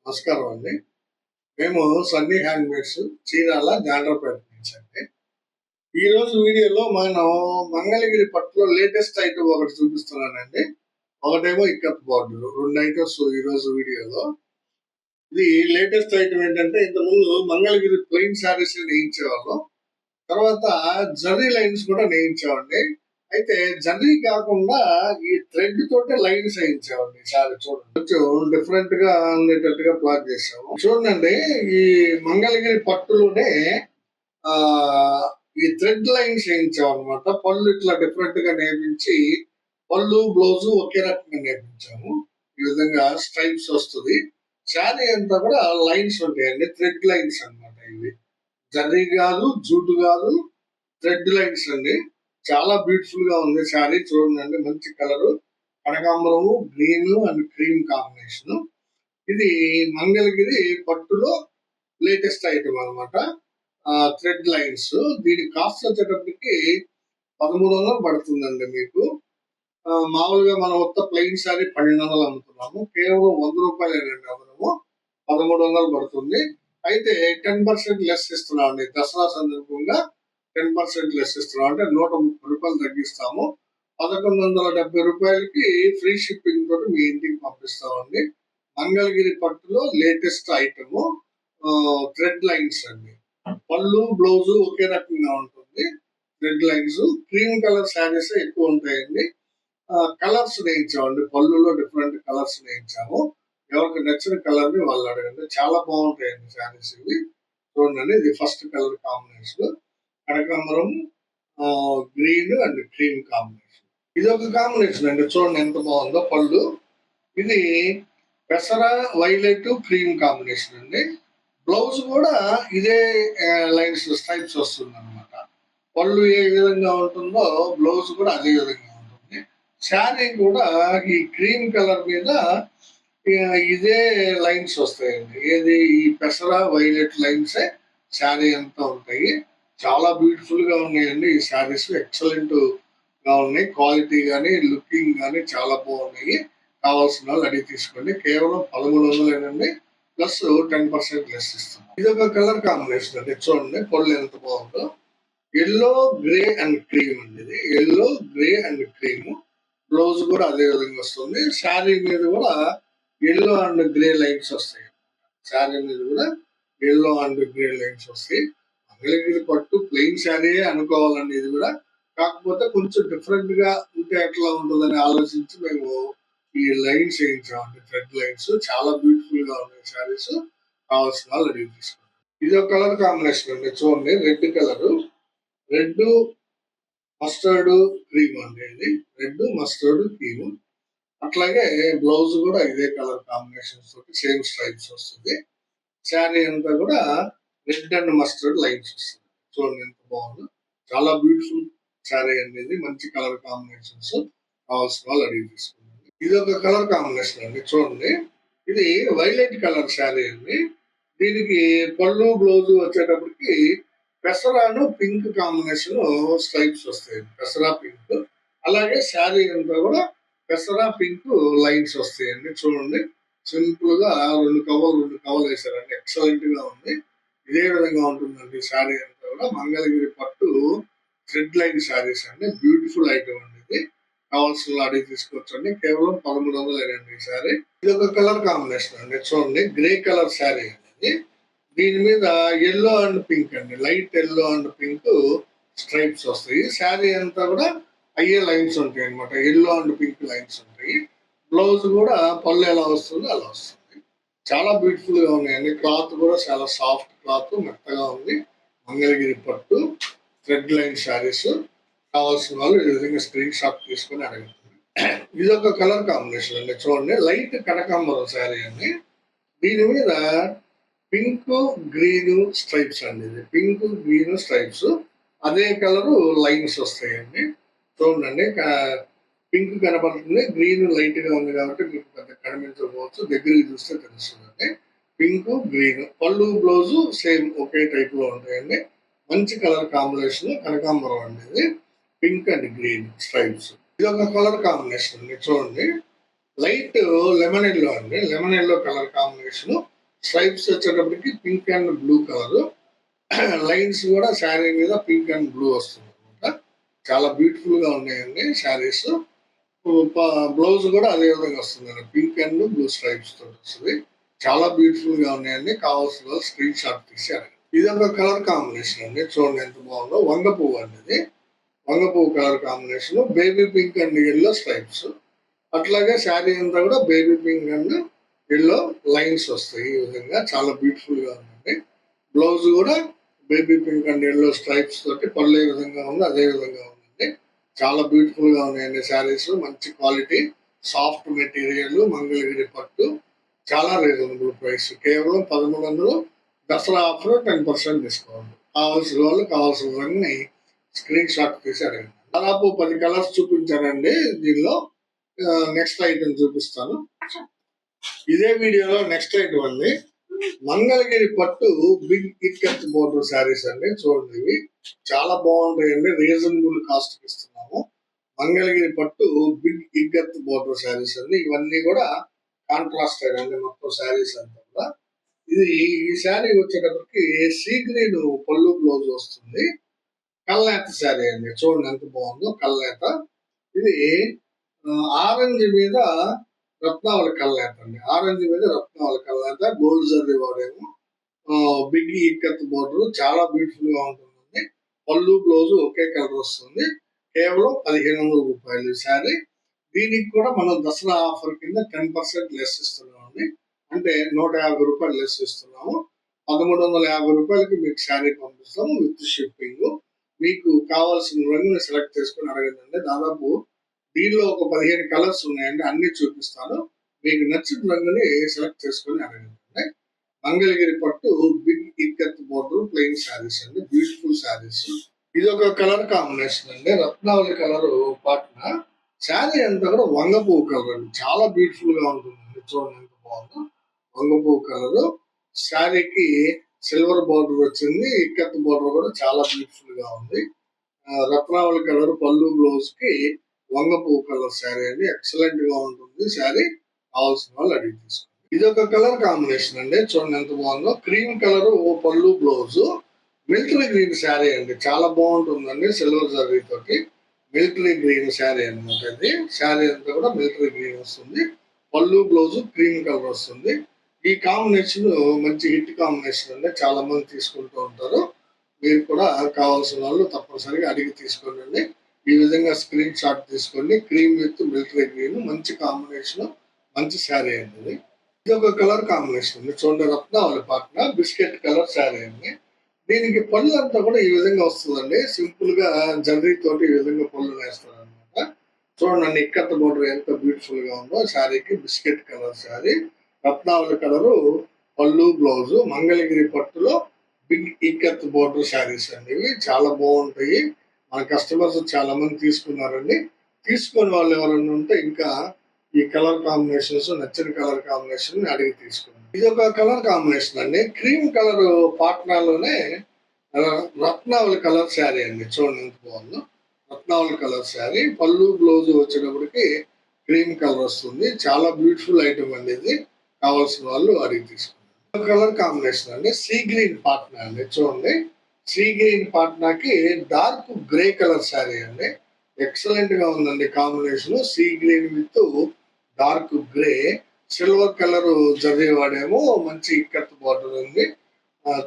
నమస్కారం అండి. మేము సన్నీ హ్యాండ్‌మేడ్స్ చీరాల జాండ్రపేట నుంచి అండి. ఈరోజు వీడియోలో మనం మంగళగిరి పట్టులో లేటెస్ట్ ఐటెమ్ ఒకటి చూపిస్తున్నానండి. ఒకటేమో ఇక్కత్ బోర్డర్. 2 ఐటెమ్స్ ఈరోజు వీడియోలో. ఇది లేటెస్ట్ ఐటెమ్ ఏంటంటే ఇంతకుముందు మంగళగిరి ప్లెయిన్ శారీస్ నేయించేవాళ్ళం. తర్వాత జరీ లైన్స్ కూడా నేయించామండి. అయితే జరీ కాకుండా ఈ థ్రెడ్ తోటే లైన్స్ వేయించామండి ఈసారి చూడండి. కొంచెం డిఫరెంట్ గా ఉండేటట్టుగా ప్లాన్ చేసాము. చూడండి, ఈ మంగళగిరి పట్టులోనే ఆ ఈ థ్రెడ్ లైన్స్ వేయించాం అనమాట. పళ్ళు ఇట్లా డిఫరెంట్ గా నేర్పించి పళ్ళు బ్లౌజ్ ఒకే రకంగా నేర్పించాము. ఈ విధంగా స్ట్రైప్స్ వస్తుంది. శారీ అంతా కూడా లైన్స్ ఉంటాయండి, థ్రెడ్ లైన్స్ అన్నమాట. ఇవి జరీ కాదు, జూటు కాదు, థ్రెడ్ లైన్స్ అండి. చాలా బ్యూటిఫుల్ గా ఉంది శారీ. చూడండి, మంచి కలర్, కనకాంబరము, గ్రీన్ అండ్ క్రీమ్ కాంబినేషన్. ఇది మంగళగిరి పట్టులో లేటెస్ట్ ఐటమ్ అనమాట. Thread lines. దీని కాస్ట్ వచ్చేటప్పటికి 1300 పడుతుందండి మీకు. మామూలుగా మనం మొత్తం ప్లెయిన్ శారీ 1200 అమ్ముతున్నాము. కేవలం 100 రూపాయలేనండి అమ్మడము. 1300 పడుతుంది. అయితే 10% లెస్ ఇస్తున్నాం అండి. దసరా సందర్భంగా 10% లెస్ ఇస్తున్నాం. అంటే 130 రూపాయలు తగ్గిస్తాము. 1170 రూపాయలకి ఫ్రీ షిప్పింగ్ తోటి మీ ఇంటికి పంపిస్తామండి. మంగళగిరి పట్టులో లేటెస్ట్ ఐటమ్ థ్రెడ్ లైన్స్ అండి. పళ్ళు బ్లౌజ్ ఒకే రకంగా ఉంటుంది. Thread lines, cream colour saris ఎక్కువ ఉంటాయండి. కలర్స్ వేయించామండి. పళ్ళులో డిఫరెంట్ కలర్స్ వేయించాము. ఎవరికి నచ్చిన కలర్ ని వాళ్ళు అడగండి. చాలా బాగుంటాయండి శారీస్ ఇవి. చూడండి, ఇది ఫస్ట్ కలర్ కాంబినేషన్ కనకాంబరం, గ్రీన్ అండ్ క్రీమ్ కాంబినేషన్. ఇది ఒక కాంబినేషన్ అండి. చూడండి ఎంత బాగుందో పళ్ళు. ఇది పెసర వైలెట్ క్రీమ్ కాంబినేషన్ అండి. బ్లౌజ్ కూడా ఇదే లైన్స్ స్ట్రైప్స్ వస్తుంది అనమాట. పళ్ళు ఏ విధంగా ఉంటుందో బ్లౌజ్ కూడా అదే విధంగా ఉంటుంది. శారీ కూడా ఈ క్రీమ్ కలర్ మీద ఇదే లైన్స్ వస్తాయండి. ఏది ఈ పెసర వైలెట్ లైన్సే శారీ అంతా ఉంటాయి. చాలా బ్యూటిఫుల్ గా ఉన్నాయండి ఈ శారీస్. ఎక్సలెంట్ గా ఉన్నాయి. క్వాలిటీ కానీ లుకింగ్ కానీ చాలా బాగున్నాయి. కావాల్సిన వాళ్ళు అడిగి తీసుకోండి. కేవలం 1300 ప్లస్ 10% లెస్ ఇస్తాం. ఇది ఒక కలర్ కాంబినేషన్ అండి. చూడండి పళ్ళు ఎంత బాగుందో. ఎల్లో గ్రే అండ్ క్రీమ్ అండి. ఇది yellow grey and cream. Blouse కూడా అదే విధంగా వస్తుంది. శారీ మీద కూడా ఎల్లో అండ్ గ్రే లైన్స్ వస్తాయి. శారీ మీద కూడా ఎల్లో అండ్ గ్రే లైన్స్ వస్తాయి. మంగళగిరి పట్టు ప్లెయిన్ శారీ అనుకోవాలండి ఇది కూడా. కాకపోతే కొంచెం డిఫరెంట్ గా ఉంటే ఎట్లా ఉంటుందని ఆలోచించి మేము ఈ లైన్స్ వేయించామండి. థ్రెడ్ లైన్స్ చాలా బ్యూటిఫుల్ గా ఉన్నాయి శారీస్. కావాల్సిన వాళ్ళు అడిగి తీసుకోండి. ఇది ఒక కలర్ కాంబినేషన్ అండి. చూడండి, red colour, red mustard cream అండి. ఇది రెడ్ మస్టర్డ్ క్రీమ్. అట్లాగే బ్లౌజ్ కూడా ఇదే కలర్ కాంబినేషన్స్ తోటి సేమ్ స్ట్రైప్స్ వస్తుంది. శారీ అంతా కూడా రెడ్ అండ్ మస్టర్డ్ లైన్స్ వస్తుంది. చూడండి ఎంత బాగుందో. చాలా బ్యూటిఫుల్ శారీ అండి. ఇది మంచి కలర్ కాంబినేషన్స్. కావాల్సిన వాళ్ళు అడిగి తీసుకోండి. ఇది ఒక కలర్ కాంబినేషన్ అండి. చూడండి, ఇది వైలెట్ కలర్ శారీ అండి. దీనికి పళ్ళు బ్లౌజ్ వచ్చేటప్పటికి పెసరాను పింక్ కాంబినేషన్ స్ట్రైప్స్ వస్తాయి. పెసరా పింక్. అలాగే శారీ అంతా కూడా పెసరా పింక్ లైన్స్ వస్తాయండి. చూడండి, సింపుల్ గా రెండు కవర్లు వేసారండి. ఎక్సలెంట్ గా ఉంది. ఇదే విధంగా ఉంటుందండి శారీ అంతా కూడా. మంగళగిరి పట్టు థ్రెడ్ లైన్ శారీస్ అండి. బ్యూటిఫుల్ ఐటమ్ అండి. ఇది కావాల్సిన అడిగి తీసుకోవచ్చండి. కేవలం 1300 ఈ శారీ. ఇది ఒక కలర్ కాంబినేషన్ అండి. చూడండి, గ్రే కలర్ శారీ అండి. దీని మీద ఎల్లో అండ్ పింక్ అండి. Light yellow and pink stripes వస్తాయి. శారీ అంతా కూడా అయ్యే లైన్స్ ఉంటాయి అనమాట. ఎల్లో అండ్ పింక్ లైన్స్ ఉంటాయి. బ్లౌజ్ కూడా పళ్ళు ఎలా వస్తుందో అలా వస్తుంది. చాలా బ్యూటిఫుల్ గా ఉన్నాయండి. క్లాత్ కూడా చాలా సాఫ్ట్ క్లాత్, మెత్తగా ఉంది. మంగళగిరి పట్టు థ్రెడ్ లైన్ శారీస్. కావాల్సిన వాళ్ళు ఈ విధంగా స్క్రీన్ షాట్ తీసుకుని అడగండి. ఇది ఒక కలర్ కాంబినేషన్ అండి. చూడండి, లైట్ కనకాంబరం శారీ అండి. దీని మీద పింక్ గ్రీన్ స్ట్రైప్స్ అండి. ఇది పింక్ గ్రీన్ స్ట్రైప్స్. అదే కలర్ లైన్స్ వస్తాయండి. చూడండి, పింక్ కనపడుతుంది, గ్రీన్ లైట్ గా ఉంది కాబట్టి మీకు పెద్ద కనిపించకపోవచ్చు. దగ్గరికి చూస్తే తెలుస్తుందండి. Pink green. పళ్ళు బ్లౌజ్ సేమ్ ఒకే టైప్ లో ఉంటాయండి. మంచి కలర్ కాంబినేషన్ కనకాంబరం అండి. ఇది పింక్ అండ్ గ్రీన్ స్ట్రైప్స్. ఇది ఒక కలర్ కాంబినేషన్ అండి. చూడండి, లైట్ లెమన్ ఎల్లో అండి. Lemon yellow colour combination stripes వచ్చేటప్పటికి pink and blue colour, lines కూడా శారీ మీద పింక్ అండ్ బ్లూ వస్తుంది అనమాట. చాలా బ్యూటిఫుల్ గా ఉన్నాయండి శారీస్. బ్లౌజ్ కూడా అదే విధంగా వస్తుంది, పింక్ అండ్ బ్లూ స్ట్రైప్స్ తోటి వస్తుంది. చాలా బ్యూటిఫుల్ గా ఉన్నాయండి. కావాల్సిన స్క్రీన్ షాట్ తీసి అడగండి. ఇది ఒక కలర్ కాంబినేషన్ అండి, చూడండి ఎంత బాగుందో. వంగ పువ్వు అండి ఇది. వంగ పువ్వు colour combination, baby pink and yellow stripes. అట్లాగే శారీ అంతా కూడా baby pink and yellow lines వస్తాయి. ఈ విధంగా చాలా బ్యూటిఫుల్ గా ఉందండి. బ్లౌజ్ కూడా baby pink and yellow stripes తోటి పళ్ళు ఏ విధంగా ఉంది అదే విధంగా ఉందండి. చాలా బ్యూటిఫుల్ గా ఉన్నాయండి శారీస్. మంచి క్వాలిటీ, సాఫ్ట్ మెటీరియల్, మంగళగిరి పట్టు. చాలా రీజనబుల్ ప్రైస్, కేవలం 1300. Dasara offer 10% discount. కావాల్సిన వాళ్ళు కావాల్సినవన్నీ స్క్రీన్ షాట్ తీసి అడగండి. దాదాపు 10 కలర్స్ చూపించానండి. దీనిలో నెక్స్ట్ ఐటమ్ చూపిస్తాను. ఇదే వీడియోలో నెక్స్ట్ ఐటమ్ అండి, మంగళగిరి పట్టు బిగ్ ఇక్కత్ బోర్డర్ శారీస్ అండి. చూడండి ఇవి చాలా బాగుంటాయండి, రీజనబుల్ కాస్ట్ కి ఇస్తున్నాము. మంగళగిరి పట్టు బిగ్ ఇక్కత్ బోర్డర్ శారీస్ అండి. ఇవన్నీ కూడా కాంట్రాస్ట్ అండి మొత్తం శారీస్ అంతా కూడా. ఇది ఈ శారీ వచ్చేటప్పటికి సీ గ్రీన్ పళ్ళు బ్లౌజ్ వస్తుంది. కల్నేత శారీ అండి, చూడండి ఎంత బాగుందో కల్నేత. ఇది ఆరెంజ్ మీద రత్నావళి కల్నేత అండి. ఆరెంజ్ మీద రత్నావళి కల్నేత, గోల్డ్ జరీ వాడేమో బిగ్ ఇక్కత్ బోర్డర్. చాలా బ్యూటిఫుల్ గా ఉంటుందండి. పళ్ళు బ్లౌజ్ ఒకే కలర్ వస్తుంది. కేవలం 1500 రూపాయలు శారీ. దీనికి కూడా మనం దసరా ఆఫర్ కింద 10% లెస్ ఇస్తున్నామండి. అంటే 150 రూపాయలు లెస్ ఇస్తున్నాము. 1350 రూపాయలకి మీకు శారీ పంపిస్తాము విత్ షిప్పింగ్. మీకు కావాల్సిన రంగుని సెలెక్ట్ చేసుకుని అడగండి. దాదాపు దీనిలో ఒక 15 కలర్స్ ఉన్నాయండి, అన్ని చూపిస్తాను. మీకు నచ్చిన రంగుని సెలెక్ట్ చేసుకుని అడగండి. మంగళగిరి పట్టు big ikat border plain saris అండి, బ్యూటిఫుల్ శారీస్. ఇది ఒక కలర్ కాంబినేషన్ అండి, రత్నావళి కలర్ పాటన. శారీ అంతా కూడా వంగ పువ్వు కలర్ అండి, చాలా బ్యూటిఫుల్ గా ఉంటుందండి. చూడండి ఎంత బాగుందో. వంగ పువ్వు కలర్ శారీకి సిల్వర్ బోర్డర్ వచ్చింది. ఇక్కత్ బోర్డర్ కూడా చాలా బ్యూటిఫుల్ గా ఉంది. రత్నావళి కలర్ పళ్ళు బ్లౌజ్ కి వంగ పువ్వు కలర్ శారీ అండి, ఎక్సలెంట్ గా ఉంటుంది శారీ. కావాల్సిన వాళ్ళు అడిగి తీసుకోండి. ఇది ఒక కలర్ కాంబినేషన్ అండి, చూడండి ఎంత బాగుందో. క్రీమ్ కలర్ పళ్ళు బ్లౌజ్, మిలిటరీ గ్రీన్ శారీ అండి, చాలా బాగుంటుందండి. సిల్వర్ జరీ తోటి మిలిటరీ గ్రీన్ శారీ అనమాట. ఇది శారీ అంతా కూడా మిలిటరీ గ్రీన్ వస్తుంది. పళ్ళు బ్లౌజ్ క్రీమ్ కలర్ వస్తుంది. ఈ కాంబినేషన్ మంచి హిట్ కాంబినేషన్ అండి, చాలా మంది తీసుకుంటూ ఉంటారు. మీరు కూడా కావాల్సిన వాళ్ళు తప్పనిసరిగా అడిగి తీసుకోండి. ఈ విధంగా స్క్రీన్ షాట్ తీసుకోండి. క్రీమ్ విత్ మిలిటరీ గ్రీన్ మంచి కాంబినేషన్, మంచి శారీ అండి. ఇది ఒక కలర్ కాంబినేషన్ అండి, చూడండి రత్నావళి పాటన బిస్కెట్ కలర్ శారీ అండి. దీనికి పళ్ళు అంతా కూడా ఈ విధంగా వస్తుందండి. సింపుల్ గా జర్రీ తోటి ఈ విధంగా పళ్ళు వేస్తారు అనమాట. చూడండి ఇక్కత్ బోర్డర్ ఎంత బ్యూటిఫుల్ గా ఉందో. శారీకి బిస్కెట్ కలర్ శారీ, రత్నావళి కలరు పళ్ళు బ్లౌజ్, మంగళగిరి పట్టులో బిగ్ ఇక్కత్ బోర్డర్ శారీస్ అండి. ఇవి చాలా బాగుంటాయి. మన కస్టమర్స్ చాలా మంది తీసుకున్నారండి. తీసుకునే వాళ్ళు ఎవరైనా ఉంటే ఇంకా ఈ కలర్ కాంబినేషన్స్, నచ్చిన కలర్ కాంబినేషన్ అడిగి తీసుకోండి. ఇది ఒక కలర్ కాంబినేషన్ అండి, క్రీమ్ కలర్ పాట్నాలోనే రత్నావళి కలర్ శారీ అండి. చూడండి ఎంత బాగుందో. రత్నావళి కలర్ శారీ, పళ్ళు బ్లౌజ్ వచ్చేటప్పటికి క్రీమ్ కలర్ వస్తుంది. చాలా బ్యూటిఫుల్ ఐటమ్ అండి ఇది. కావాల్సిన వాళ్ళు అడిగి తీసుకోండి. కలర్ కాంబినేషన్ అండి, సీ గ్రీన్ పాట్నా అండి. చూడండి సీ గ్రీన్ పాట్నాకి డార్క్ గ్రే కలర్ శారీ అండి, ఎక్సలెంట్ గా ఉందండి combination. Sea green with dark grey, silver colour zari వాడేమో మంచి ఇక్కత్ బార్డర్ ఉంది.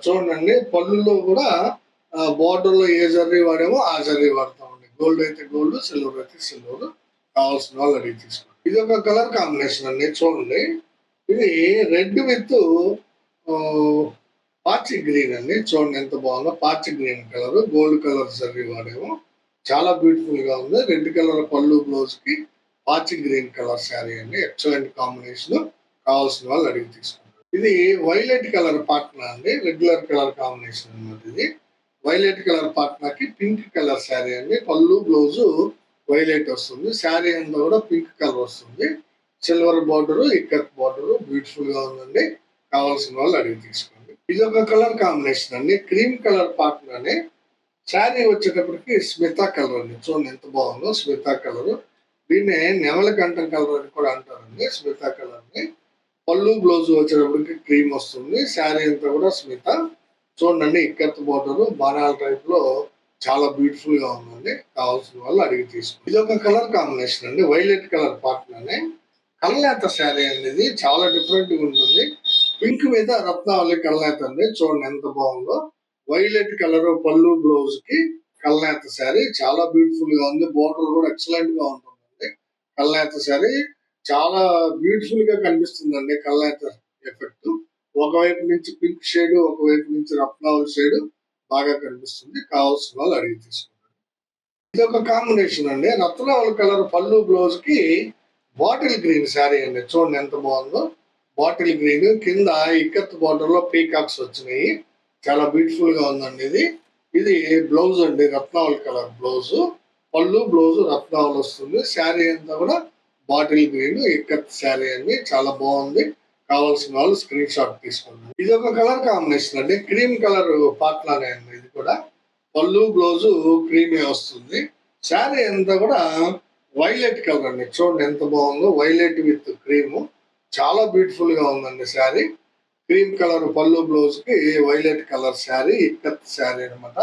చూడండి పళ్ళులో కూడా బార్డర్ లో ఏ జరీ వాడేమో ఆ జరీ వాడతామండి. గోల్డ్ అయితే గోల్డ్, సిల్వర్ అయితే సిల్వర్. కావాల్సిన వాళ్ళు అడిగి తీసుకోండి. ఇది ఒక కలర్ కాంబినేషన్ అండి, చూడండి. ఇది రెడ్ విత్ పాచి గ్రీన్ అండి. చూడండి ఎంత బాగుందో. పాచి green colour, gold colour zari వాడేమో చాలా బ్యూటిఫుల్ గా ఉంది. రెడ్ కలర్ పళ్ళు బ్లౌజ్ కి పాచి గ్రీన్ కలర్ శారీ అండి, ఎక్సలెంట్ కాంబినేషన్. కావాల్సిన వాళ్ళు అడిగి తీసుకుంటారు. ఇది వైలెట్ కలర్ పాట్నా అండి, రెగ్యులర్ కలర్ కాంబినేషన్ అన్నమాట. ఇది వైలెట్ కలర్ పాట్నాకి పింక్ కలర్ శారీ అండి. పళ్ళు బ్లౌజ్ వైలెట్ వస్తుంది. శారీ అంతా కూడా పింక్ కలర్ వస్తుంది. Silver border, ikat border, beautiful గా ఉందండి. కావాల్సిన వాళ్ళు అడిగి తీసుకోండి. ఇది ఒక కలర్ కాంబినేషన్ అండి, క్రీమ్ కలర్ పాట్నానే. శారీ వచ్చేటప్పటికి స్మితా కలర్ అండి, చూడండి ఎంత బాగుందో. స్మితా కలర్, దీన్నే నెమల కంఠం కలర్ అని కూడా అంటారండి, స్మితా కలర్ ని. పళ్ళు బ్లౌజ్ వచ్చేటప్పటికి క్రీమ్ వస్తుంది. శారీ అంతా కూడా స్మిత. చూడండి ఇక్కత్ బోర్డర్ బాణాల టైప్ లో చాలా బ్యూటిఫుల్ గా ఉందండి. కావాల్సిన వాళ్ళు అడిగి తీసుకోండి. ఇది ఒక కలర్ కాంబినేషన్ అండి, వైలెట్ కలర్ పాటలోనే కల్నేత శారీ అనేది చాలా డిఫరెంట్ గా ఉంటుంది. పింక్ మీద రత్నావళి కల్నేత అండి, చూడండి ఎంత బాగుందో. వైలెట్ కలర్ పళ్ళు బ్లౌజ్ కి కల్నేత శారీ చాలా బ్యూటిఫుల్ గా ఉంది. బోర్డర్ కూడా ఎక్సలెంట్ గా ఉంటుందండి. కల్నేత శారీ చాలా బ్యూటిఫుల్ గా కనిపిస్తుందండి. కల్నేత ఎఫెక్ట్ ఒకవైపు నుంచి పింక్ షేడ్, ఒకవైపు నుంచి రత్నావళి షేడ్ బాగా కనిపిస్తుంది. కావాల్సిన వాళ్ళు అడిగి తీసుకుంటారు. ఇది ఒక కాంబినేషన్ అండి, రత్నావళి కలర్ పళ్ళు బ్లౌజ్ కి బాటిల్ గ్రీన్ శారీ అండి. చూడండి ఎంత బాగుందో. బాటిల్ గ్రీన్ కింద ఇక్కత్ బార్డర్ లో పీకాక్స్ వచ్చినాయి. చాలా బ్యూటిఫుల్ గా ఉందండి. ఇది బ్లౌజ్ అండి, రత్నావళి కలర్ బ్లౌజ్. పళ్ళు బ్లౌజ్ రత్నావళి వస్తుంది. శారీ అంతా కూడా బాటిల్ గ్రీన్ ఇక్కత్ శారీ అండి, చాలా బాగుంది. కావాల్సిన వాళ్ళు స్క్రీన్ షాట్ తీసుకున్నారు. ఇది ఒక కలర్ కాంబినేషన్ అండి, క్రీమ్ కలర్ పాట్లానే అండి. ఇది కూడా పళ్ళు బ్లౌజ్ క్రీమే వస్తుంది. శారీ అంతా కూడా వైలెట్ కలర్ అండి. చూడండి ఎంత బాగుందో, వైలెట్ విత్ క్రీమ్ చాలా బ్యూటిఫుల్ గా ఉందండి శారీ. క్రీమ్ కలర్ పళ్ళు బ్లౌజ్ కి వైలెట్ కలర్ శారీ, ఇక్కత్ శారీ అనమాట.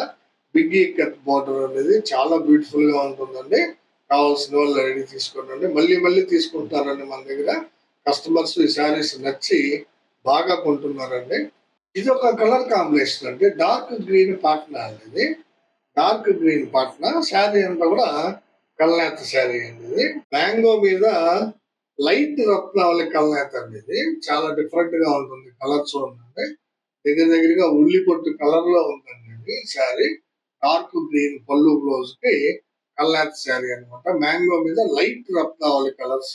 బిగ్ ఇక్కత్ బార్డర్ అనేది చాలా బ్యూటిఫుల్ గా ఉంటుందండి. కావాల్సిన వాళ్ళు రెడీ తీసుకోండి. మళ్ళీ మళ్ళీ తీసుకుంటారండి మన దగ్గర కస్టమర్స్. ఈ శారీస్ నచ్చి బాగా కొంటున్నారండి. ఇది ఒక కలర్ కాంబినేషన్ అండి, డార్క్ గ్రీన్ పాట్నా అండి. ఇది డార్క్ గ్రీన్ పాట్నా శారీ అంతా కూడా కల్నేత శారీ అండి. ఇది మ్యాంగో మీద లైట్ రత్నావళి కల్నేత అండి. ఇది చాలా డిఫరెంట్ గా ఉంటుంది. కలర్ చూడండి, దగ్గర దగ్గరగా ఉల్లి పొట్టు కలర్ లో ఉందండి శారీ. డార్క్ గ్రీన్ పళ్ళు బ్లౌజ్ కి కల్నేత శారీ అనమాట. మ్యాంగో మీద లైట్ రత్నావళి కలర్స్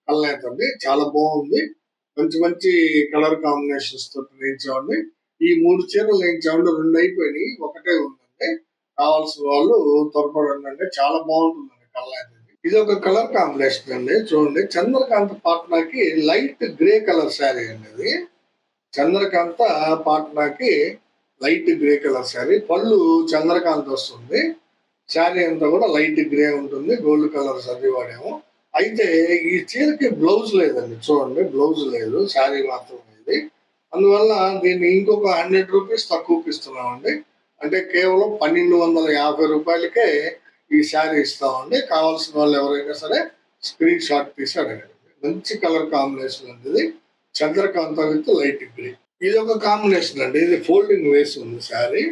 కల్నేత అండి, చాలా బాగుంది. మంచి మంచి కలర్ కాంబినేషన్స్ తోటి వేయించామండి. ఈ 3 చీరలు వేయించామండి, 2 అయిపోయినాయి, ఒకటే ఉందండి. కావాల్సిన వాళ్ళు త్వరపడండి అండి, చాలా బాగుంటుందండి కల్నేత. ఇది ఒక కలర్ కాంబినేషన్ అండి. చూడండి చంద్రకాంత పాట్నాకి లైట్ గ్రే కలర్ శారీ అండి. ఇది చంద్రకాంత పాట్నాకి లైట్ గ్రే కలర్ శారీ. పళ్ళు చంద్రకాంత్ వస్తుంది. శారీ అంతా కూడా లైట్ గ్రే ఉంటుంది. గోల్డ్ కలర్ సర్ది వాడేమో. అయితే ఈ చీరకి బ్లౌజ్ లేదండి. చూడండి బ్లౌజ్ లేదు, శారీ మాత్రమే ఇది. అందువల్ల దీన్ని ఇంకొక 100 రూపీస్ తక్కువకి ఇస్తున్నామండి. అంటే కేవలం 1250 రూపాయలకే ఈ శారీ ఇస్తామండి. కావాల్సిన వాళ్ళు ఎవరైనా సరే స్క్రీన్ షాట్ తీసి అడగండి. మంచి కలర్ కాంబినేషన్ అండి. ఇది చంద్రకాంత విత్ లైట్ గ్రీన్. ఇది ఒక కాంబినేషన్ అండి, ఇది ఫోల్డింగ్ వేసి ఉంది శారీ.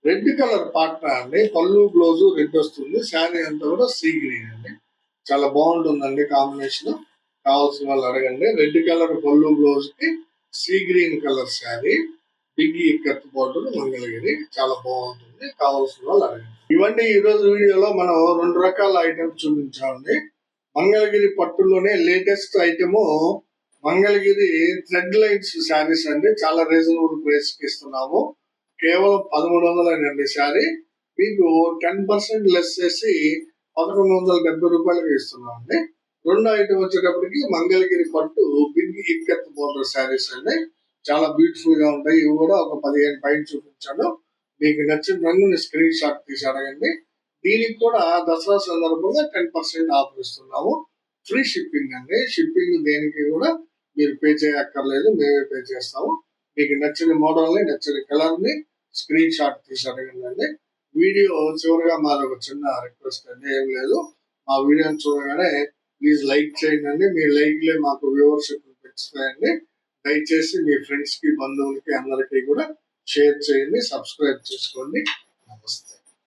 రెడ్ కలర్ పాట్నా అండి, పళ్ళు బ్లౌజ్ రెడ్ వస్తుంది. శారీ అంతా కూడా సీ గ్రీన్ అండి, చాలా బాగుంటుందండి కాంబినేషన్. కావాల్సిన వాళ్ళు అడగండి. రెడ్ కలర్ పళ్ళు బ్లౌజ్ కి sea green colour sari, big ikat border Mangalagiri, చాలా బాగుంటుంది. కావాల్సిన వాళ్ళు అడగండి. ఇవన్నీ ఈ రోజు వీడియోలో మనం 2 రకాల ఐటమ్స్ చూపించామండి. మంగళగిరి పట్టులోనే latest item Mangalagiri thread lines sarees అండి. చాలా రీజనబుల్ ప్రైస్ కి ఇస్తున్నాము. కేవలం 1300 అండి శారీ. మీకు 10% లెస్ చేసి 1170 రూపాయలకి ఇస్తున్నాం అండి. 2 ఐటమ్ వచ్చేటప్పటికి మంగళగిరి పట్టు బిగ్ ఇక్కత్ బోర్డర్ శారీస్ అండి, చాలా బ్యూటిఫుల్ గా ఉంటాయి. ఇవి కూడా ఒక 15 పైన చూపించాను. మీకు నచ్చిన రంగుని స్క్రీన్ షాట్ తీసి అడగండి. దీనికి కూడా దసరా సందర్భంగా 10% ఆఫర్ ఇస్తున్నాము. ఫ్రీ షిప్పింగ్ అండి. షిప్పింగ్ దేనికి కూడా మీరు పే చేయక్కర్లేదు, మేమే పే చేస్తాము. మీకు నచ్చిన మోడల్ ని, నచ్చిన కలర్ ని స్క్రీన్ షాట్ తీసి అడగండి. వీడియో చివరిగా మాది ఒక చిన్న రిక్వెస్ట్ అండి, ఏం లేదు. మా వీడియోని చూడగానే ప్లీజ్ లైక్ చేయండి. మీ లైక్లే మాకు వ్యూవర్షిప్ పెంచుతాయండి. దయచేసి మీ ఫ్రెండ్స్ కి, బంధువులకి అందరికీ కూడా షేర్ చేయండి. సబ్స్క్రైబ్ చేసుకోండి. నమస్తే.